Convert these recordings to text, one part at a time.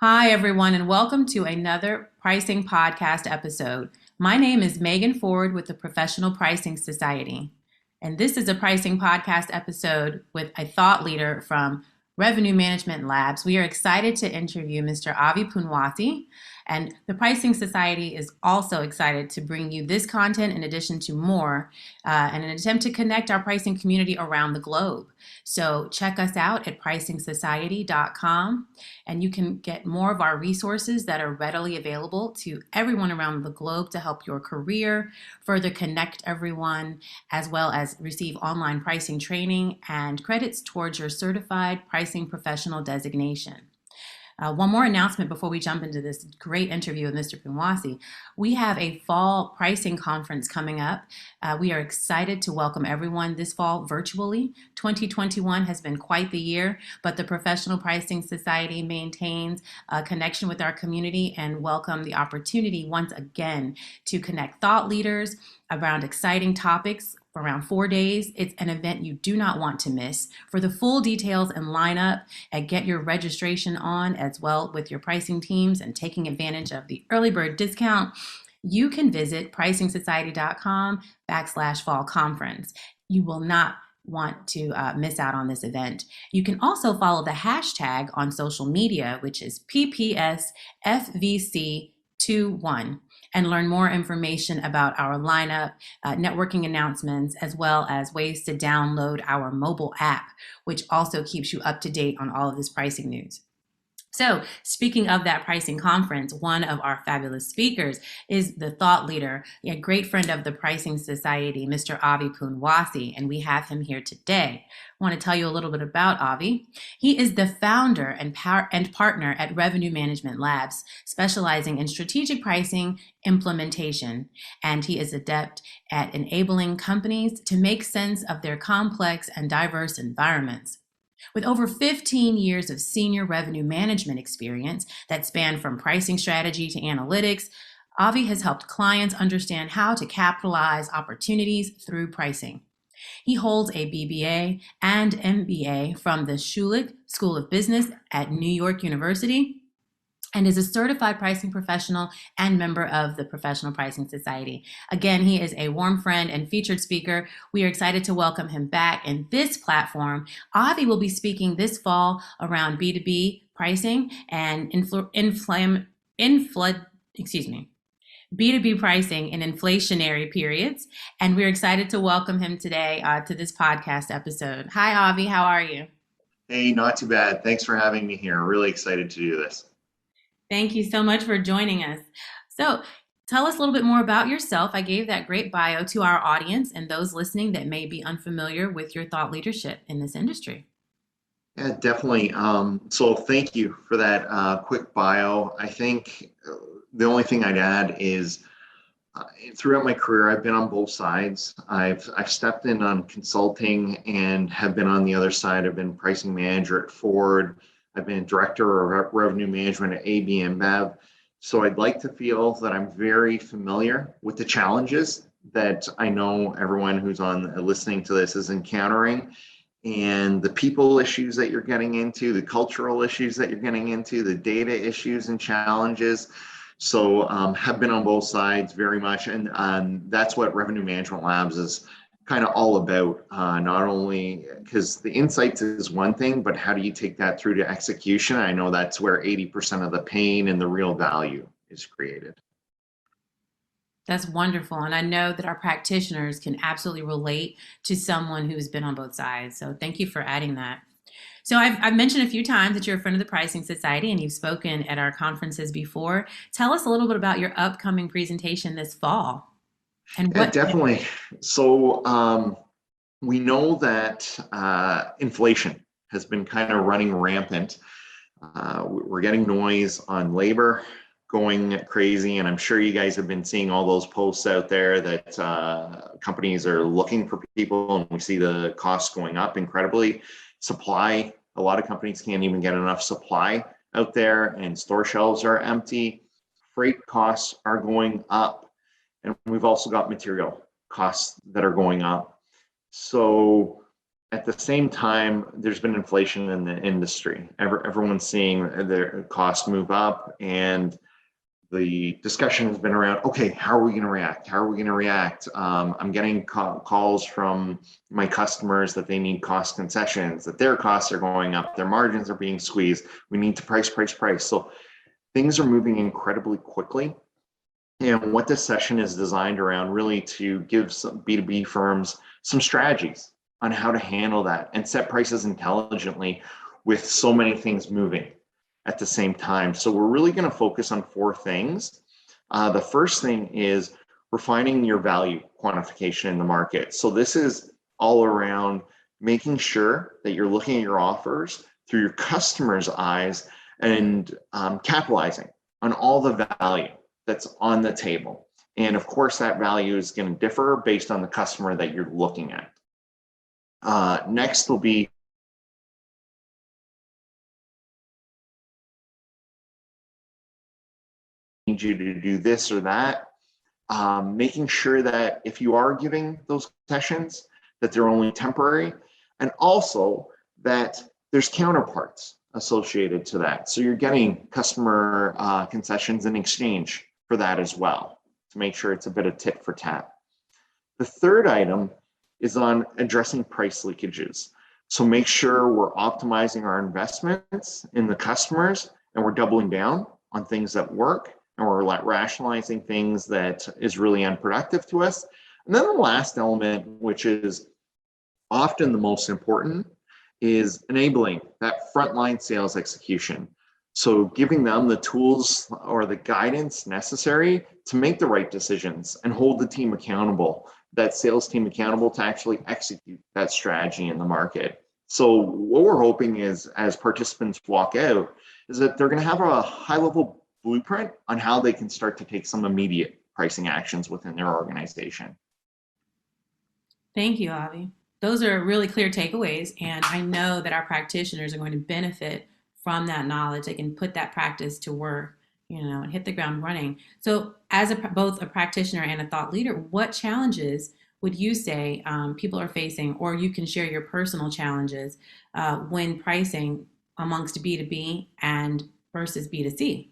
Hi, everyone, and welcome to another pricing podcast episode. My name is Megan Ford with the Professional Pricing Society, and this is a pricing podcast episode with a thought leader from Revenue Management Labs. We are excited to interview Mr. Avi Punwasi, and the Pricing Society is also excited to bring you this content in addition to more in an attempt to connect our pricing community around the globe. So check us out at pricingsociety.com, and you can get more of our resources that are readily available to everyone around the globe to help your career, further connect everyone, as well as receive online pricing training and credits towards your certified pricing professional designation. One more announcement before we jump into this great interview with Mr. Punwasi. We have a fall pricing conference coming up. We are excited to welcome everyone this fall virtually. 2021 has been quite the year, but the Professional Pricing Society maintains a connection with our community and welcome the opportunity once again to connect thought leaders around exciting topics for around 4 days. It's an event you do not want to miss. For the full details and lineup and get your registration on as well with your pricing teams and taking advantage of the early bird discount, you can visit pricingsociety.com/fall conference. You will not want to miss out on this event. You can also follow the hashtag on social media, which is PPSFVC21, and learn more information about our lineup, networking announcements, as well as ways to download our mobile app, which also keeps you up to date on all of this pricing news. So speaking of that pricing conference, one of our fabulous speakers is the thought leader, a great friend of the Pricing Society, Mr. Avi Punwasi, and we have him here today. I want to tell you a little bit about Avi. He is the founder and partner at Revenue Management Labs, specializing in strategic pricing implementation, and he is adept at enabling companies to make sense of their complex and diverse environments. With over 15 years of senior revenue management experience that span from pricing strategy to analytics, Avi has helped clients understand how to capitalize opportunities through pricing. He holds a BBA and MBA from the Schulich School of Business at New York University and is a certified pricing professional and member of the Professional Pricing Society. Again, he is a warm friend and featured speaker. We are excited to welcome him back in this platform. Avi will be speaking this fall around B2B pricing and B2B pricing in inflationary periods. And we're excited to welcome him today to this podcast episode. Hi, Avi. How are you? Hey, not too bad. Thanks for having me here. Really excited to do this. Thank you so much for joining us. So, tell us a little bit more about yourself. I gave that great bio to our audience and those listening that may be unfamiliar with your thought leadership in this industry. Yeah, definitely. So thank you for that quick bio. I think the only thing I'd add is throughout my career, I've been on both sides. I've stepped in on consulting and have been on the other side. I've been pricing manager at Ford. I've been director of revenue management at AB InBev. So I'd like to feel that I'm very familiar with the challenges that I know everyone who's on listening to this is encountering, and the people issues that you're getting into, the cultural issues that you're getting into, the data issues and challenges. So have been on both sides very much, and that's what Revenue Management Labs is kind of all about, not only because the insights is one thing, but how do you take that through to execution? I know that's where 80% of the pain and the real value is created. That's wonderful. And I know that our practitioners can absolutely relate to someone who's been on both sides. So thank you for adding that. So I've mentioned a few times that you're a friend of the Pricing Society and you've spoken at our conferences before. Tell us a little bit about your upcoming presentation this fall. And Yeah, what definitely. So we know that inflation has been kind of running rampant. We're getting noise on labor going crazy, and I'm sure you guys have been seeing all those posts out there that companies are looking for people, and we see the costs going up incredibly. Supply, a lot of companies can't even get enough supply out there, and store shelves are empty. Freight costs are going up. And we've also got material costs that are going up. So At the same time, there's been inflation in the industry. Everyone's seeing their costs move up, and the discussion has been around, okay, how are we going to react? How are we going to react? I'm getting calls from my customers that they need cost concessions, that their costs are going up, their margins are being squeezed. We need to price. So things are moving incredibly quickly. And what this session is designed around really to give some B2B firms some strategies on how to handle that and set prices intelligently with so many things moving at the same time. So we're really going to focus on 4 things. The first thing is refining your value quantification in the market. So this is all around making sure that you're looking at your offers through your customer's eyes and capitalizing on all the value that's on the table. And of course, that value is going to differ based on the customer that you're looking at. Next will be need you to do this or that, making sure that if you are giving those concessions, that they're only temporary, and also that there's counterparts associated to that. So you're getting customer concessions in exchange for that as well, to make sure it's a bit of tit for tat. The third item is on addressing price leakages. So make sure we're optimizing our investments in the customers, and we're doubling down on things that work, and we're rationalizing things that is really unproductive to us. And then the last element, which is often the most important, is enabling that frontline sales execution. So giving them the tools or the guidance necessary to make the right decisions and hold the team accountable, that sales team accountable to actually execute that strategy in the market. So what we're hoping is, as participants walk out, is that they're going to have a high-level blueprint on how they can start to take some immediate pricing actions within their organization. Thank you, Avi. Those are really clear takeaways, and I know that our practitioners are going to benefit from that knowledge. They can put that practice to work, and hit the ground running. So, as both a practitioner and a thought leader, what challenges would you say people are facing, or you can share your personal challenges when pricing amongst B2B and versus B2C?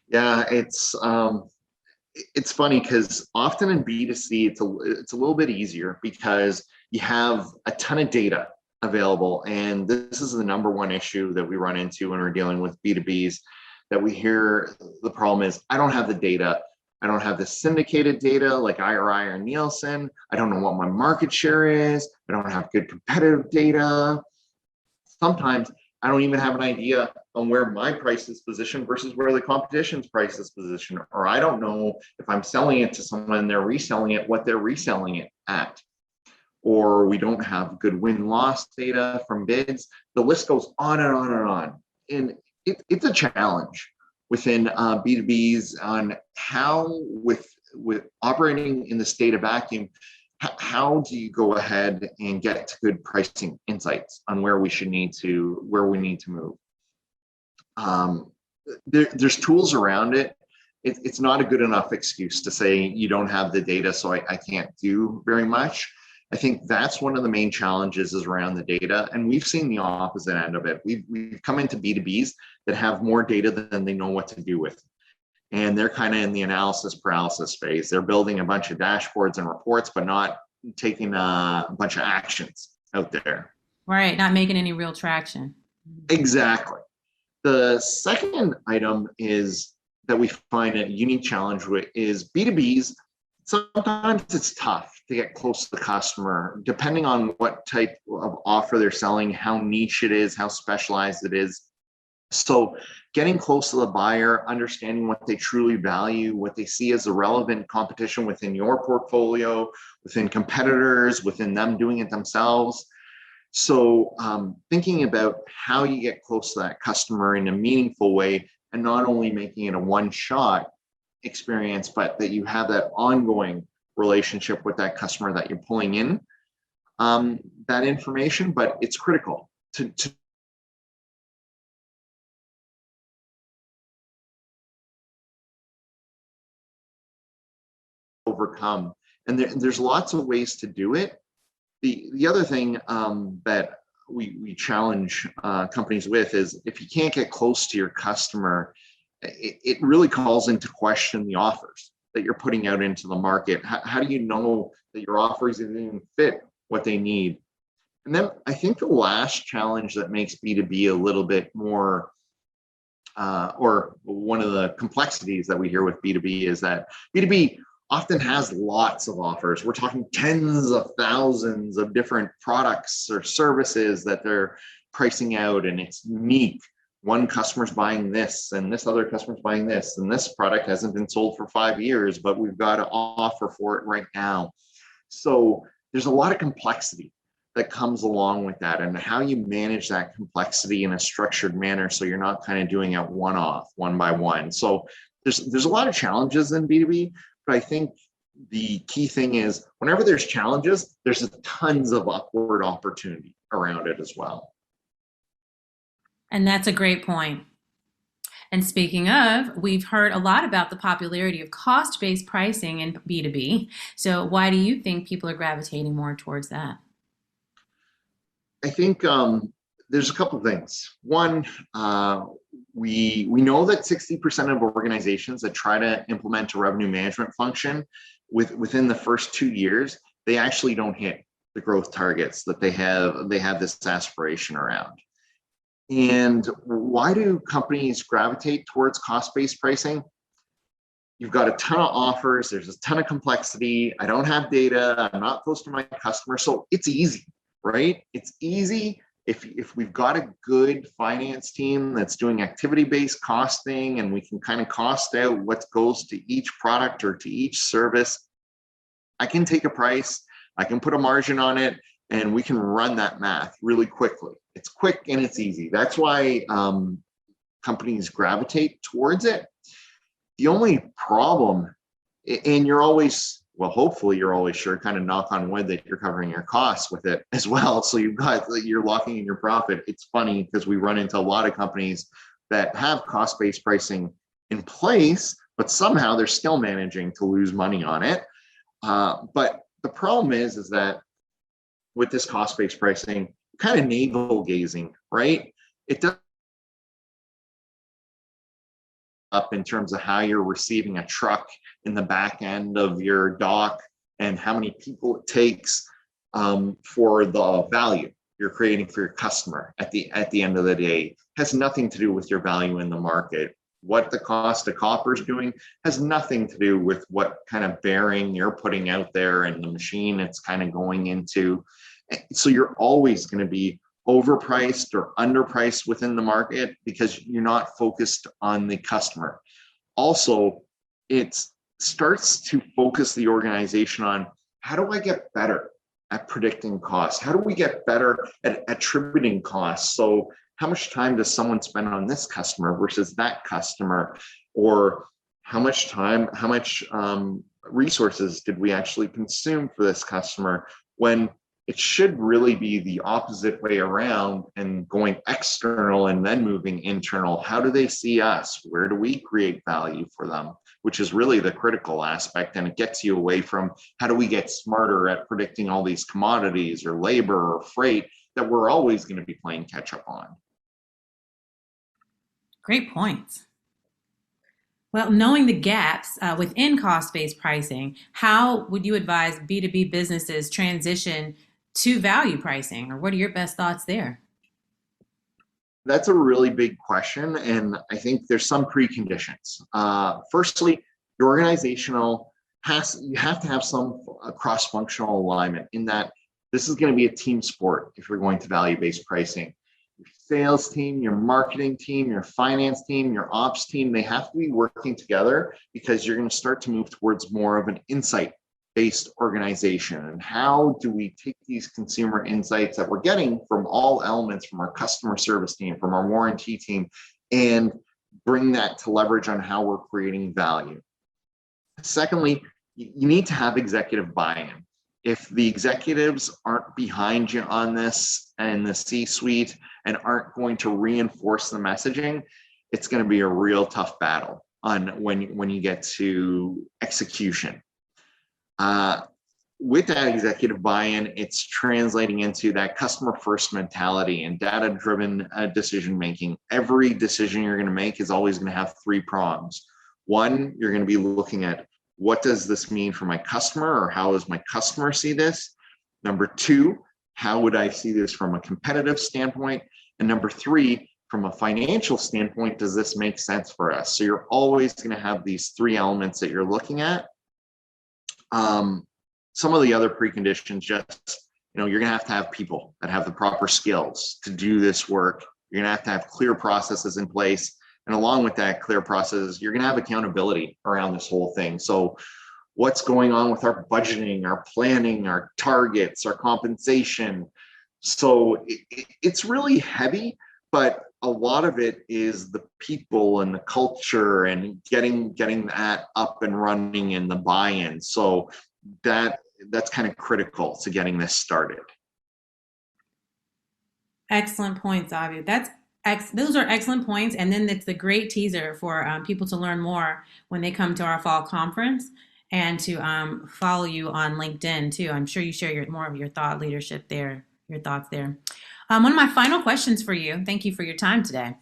Yeah, it's funny because often in B2C, it's a little bit easier because you have a ton of data available. And this is the number one issue that we run into when we're dealing with B2Bs, that we hear the problem is, I don't have the data. I don't have the syndicated data like IRI or Nielsen. I don't know what my market share is. I don't have good competitive data. Sometimes I don't even have an idea on where my price is positioned versus where the competition's price is positioned. Or I don't know if I'm selling it to someone and they're reselling it, what they're reselling it at. Or we don't have good win-loss data from bids. The list goes on and on and on. And it's a challenge within B2Bs on how, with operating in the state of vacuum, how do you go ahead and get to good pricing insights on where we need to move? There's tools around it. It's not a good enough excuse to say you don't have the data, so I can't do very much. I think that's one of the main challenges is around the data, and we've seen the opposite end of it. We've come into B2Bs that have more data than they know what to do with. And they're kind of in the analysis paralysis phase. They're building a bunch of dashboards and reports, but not taking a bunch of actions out there. Right, not making any real traction. Exactly. The second item is that we find a unique challenge with is B2Bs. Sometimes it's tough to get close to the customer, depending on what type of offer they're selling, how niche it is, how specialized it is. So getting close to the buyer, understanding what they truly value, what they see as a relevant competition within your portfolio, within competitors, within them doing it themselves. So thinking about how you get close to that customer in a meaningful way, and not only making it a one-shot experience, but that you have that ongoing relationship with that customer that you're pulling in that information. But it's critical to overcome. And there's lots of ways to do it. The other thing that we challenge companies with is if you can't get close to your customer, it really calls into question the offers that you're putting out into the market. How do you know that your offers even fit what they need? And then I think the last challenge that makes B2B a little bit more, or one of the complexities that we hear with B2B is that B2B often has lots of offers. We're talking tens of thousands of different products or services that they're pricing out, and it's unique. One customer's buying this, and this other customer's buying this, and this product hasn't been sold for 5 years, but we've got an offer for it right now. So there's a lot of complexity that comes along with that, and how you manage that complexity in a structured manner so you're not kind of doing it one-off, one by one. So there's a lot of challenges in B2B, but I think the key thing is whenever there's challenges, there's tons of upward opportunity around it as well. And that's a great point. And speaking of, we've heard a lot about the popularity of cost-based pricing in B2B. So why do you think people are gravitating more towards that? I think there's a couple of things. One, we know that 60% of organizations that try to implement a revenue management function within the first 2 years, they actually don't hit the growth targets that they have this aspiration around. And why do companies gravitate towards cost-based pricing? You've got a ton of offers, there's a ton of complexity, I don't have data, I'm not close to my customer, so it's easy, right? It's easy if we've got a good finance team that's doing activity-based costing, and we can kind of cost out what goes to each product or to each service. I can take a price, I can put a margin on it, and we can run that math really quickly. It's quick and it's easy. That's why companies gravitate towards it. The only problem, and you're always, well, hopefully you're always sure, kind of knock on wood, that you're covering your costs with it as well. So you're locking in your profit. It's funny because we run into a lot of companies that have cost-based pricing in place, but somehow they're still managing to lose money on it. But the problem is that with this cost-based pricing, kind of navel gazing, right? It does up in terms of how you're receiving a truck in the back end of your dock and how many people it takes for the value you're creating for your customer at the end of the day. It has nothing to do with your value in the market. What the cost of copper is doing has nothing to do with what kind of bearing you're putting out there and the machine it's kind of going into. So you're always going to be overpriced or underpriced within the market because you're not focused on the customer. Also, it starts to focus the organization on how do I get better at predicting costs? How do we get better at attributing costs? So how much time does someone spend on this customer versus that customer? Or how much time, how much resources did we actually consume for this customer, when it should really be the opposite way around and going external and then moving internal. How do they see us? Where do we create value for them? Which is really the critical aspect. And it gets you away from how do we get smarter at predicting all these commodities or labor or freight that we're always going to be playing catch up on. Great points. Well, knowing the gaps within cost-based pricing, how would you advise B2B businesses transition to value pricing, or what are your best thoughts there? That's a really big question, and I think there's some preconditions. Firstly, your organizational you have to have some cross-functional alignment in that this is going to be a team sport if you're going to value-based pricing. Your sales team, your marketing team, your finance team, your ops team, they have to be working together because you're going to start to move towards more of an insight-based organization. And how do we take these consumer insights that we're getting from all elements, from our customer service team, from our warranty team, and bring that to leverage on how we're creating value? Secondly, you need to have executive buy-in. If the executives aren't behind you on this and the C-suite and aren't going to reinforce the messaging, it's going to be a real tough battle on when you get to execution. with that executive buy-in, it's translating into that customer first mentality and data-driven decision making. Every decision you're going to make is always going to have three prongs. One, you're going to be looking at, what does this mean for my customer, or how does my customer see this? Number two, how would I see this from a competitive standpoint? And number three, from a financial standpoint, does this make sense for us? So you're always going to have these three elements that you're looking at. Some of the other preconditions, just, you're going to have people that have the proper skills to do this work. You're going to have clear processes in place. And along with that clear process, you're going to have accountability around this whole thing. So what's going on with our budgeting, our planning, our targets, our compensation? So it's really heavy, but a lot of it is the people and the culture and getting that up and running and the buy-in. So that's kind of critical to getting this started. Excellent points, Avi. Those are excellent points. And then it's a great teaser for people to learn more when they come to our fall conference, and to follow you on LinkedIn too. I'm sure you share more of your thought leadership there, your thoughts there. One of my final questions for you, thank you for your time today.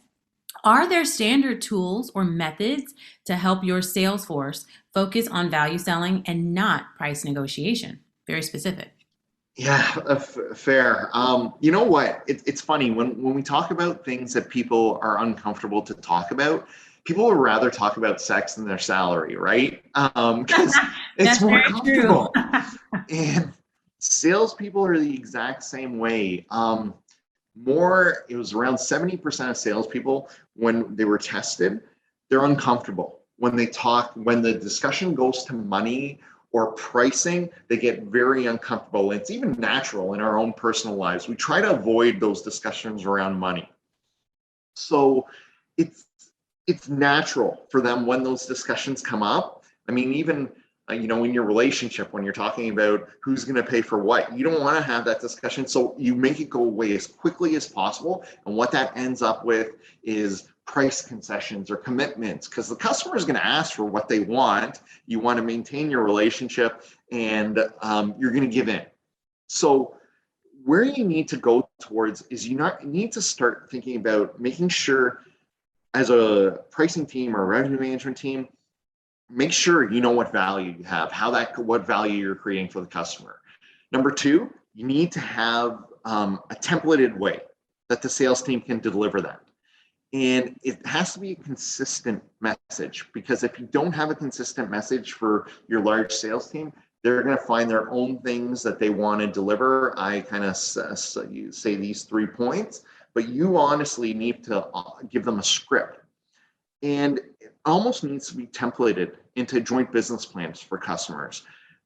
Are there standard tools or methods to help your sales force focus on value selling and not price negotiation? Very specific. Yeah, fair. You know what? It's funny when we talk about things that people are uncomfortable to talk about. People would rather talk about sex than their salary, right? Because it's more comfortable. And salespeople are the exact same way. It was around 70% of salespeople, when they were tested, they're uncomfortable. When the discussion goes to money or pricing, they get very uncomfortable. It's even natural in our own personal lives. We try to avoid those discussions around money. So it's natural for them when those discussions come up. I mean, even in your relationship, when you're talking about who's going to pay for what, you don't want to have that discussion. So you make it go away as quickly as possible. And what that ends up with is price concessions or commitments, because the customer is going to ask for what they want. You want to maintain your relationship, and you're going to give in. So where you need to go towards is you need to start thinking about making sure, as a pricing team or a revenue management team, make sure you know what value you have, what value you're creating for the customer. Number two, you need to have a templated way that the sales team can deliver that. And it has to be a consistent message, because if you don't have a consistent message for your large sales team, they're going to find their own things that they want to deliver. I kind of say these 3 points, but you honestly need to give them a script. And it almost needs to be templated into joint business plans for customers.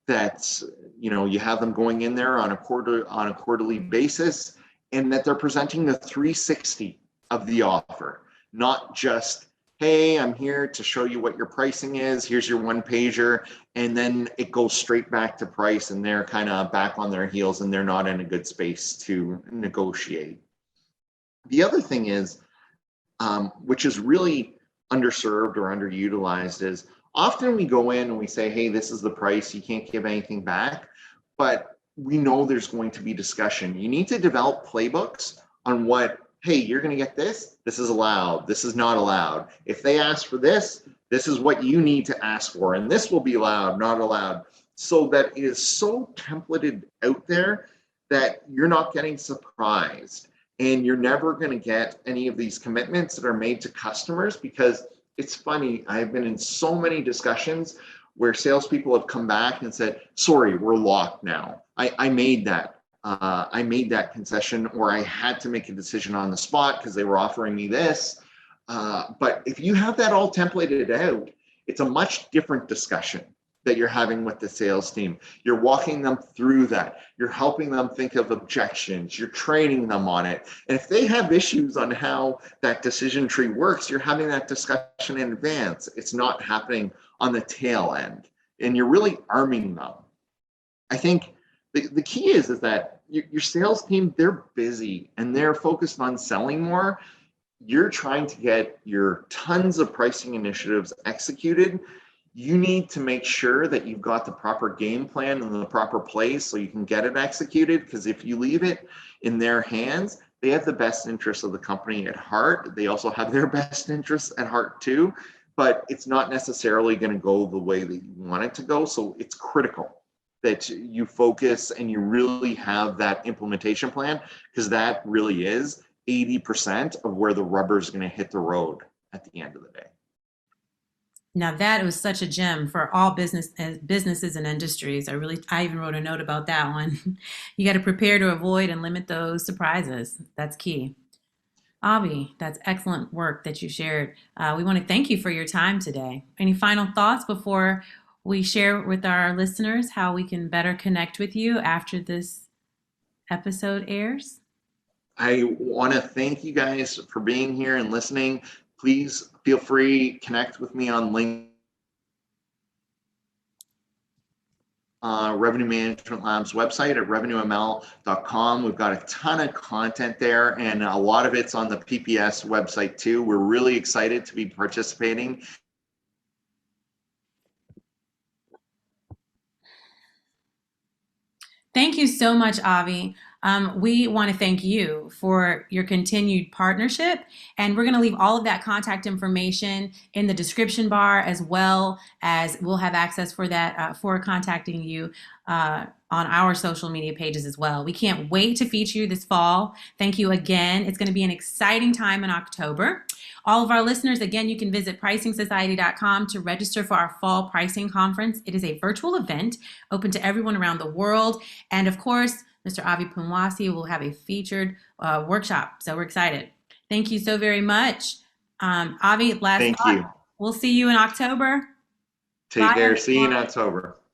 That's, you have them going in there on a quarterly basis, and that they're presenting the 360 of the offer, not just, hey, I'm here to show you what your pricing is. Here's your one pager. And then it goes straight back to price, and they're kind of back on their heels, and they're not in a good space to negotiate. The other thing is, which is really underserved or underutilized, is often we go in and we say, hey, this is the price, you can't give anything back, but we know there's going to be discussion. You need to develop playbooks on what, hey, you're going to get this is allowed, this is not allowed. If they ask for this is what you need to ask for, and this will be allowed, not allowed, so that it is so templated out there that you're not getting surprised. And you're never going to get any of these commitments that are made to customers, because it's funny, I've been in so many discussions where salespeople have come back and said, sorry, we're locked now. I made that concession, or I had to make a decision on the spot because they were offering me this. But if you have that all templated out, it's a much different discussion that you're having with the sales team. You're walking them through that. You're helping them think of objections. You're training them on it. And if they have issues on how that decision tree works, you're having that discussion in advance. It's not happening on the tail end. And you're really arming them. I think the key is that your sales team, they're busy and they're focused on selling more. You're trying to get your tons of pricing initiatives executed. You need to make sure that you've got the proper game plan in the proper place so you can get it executed. Because if you leave it in their hands, they have the best interests of the company at heart. They also have their best interests at heart too, but it's not necessarily going to go the way that you want it to go. So it's critical that you focus and you really have that implementation plan, because that really is 80% of where the rubber is going to hit the road at the end of the day. Now that was such a gem for all businesses and industries. I even wrote a note about that one. You got to prepare to avoid and limit those surprises. That's key. Avi, that's excellent work that you shared. We want to thank you for your time today. Any final thoughts before we share with our listeners how we can better connect with you after this episode airs? I want to thank you guys for being here and listening. Please feel free to connect with me on LinkedIn. Revenue Management Lab's website at revenueml.com. We've got a ton of content there, and a lot of it's on the PPS website too. We're really excited to be participating. Thank you so much, Avi. We want to thank you for your continued partnership, and we're going to leave all of that contact information in the description bar, as well as we'll have access for that for contacting you on our social media pages as well. We can't wait to feature you this fall. Thank you again. It's going to be an exciting time in October. All of our listeners, again, you can visit pricingsociety.com to register for our fall pricing conference. It is a virtual event open to everyone around the world. And of course, Mr. Avi Punwasi will have a featured workshop. So we're excited. Thank you so very much. Avi, last Thank thought. you. We'll see you in October. Take Bye, care. See you in everyone. October.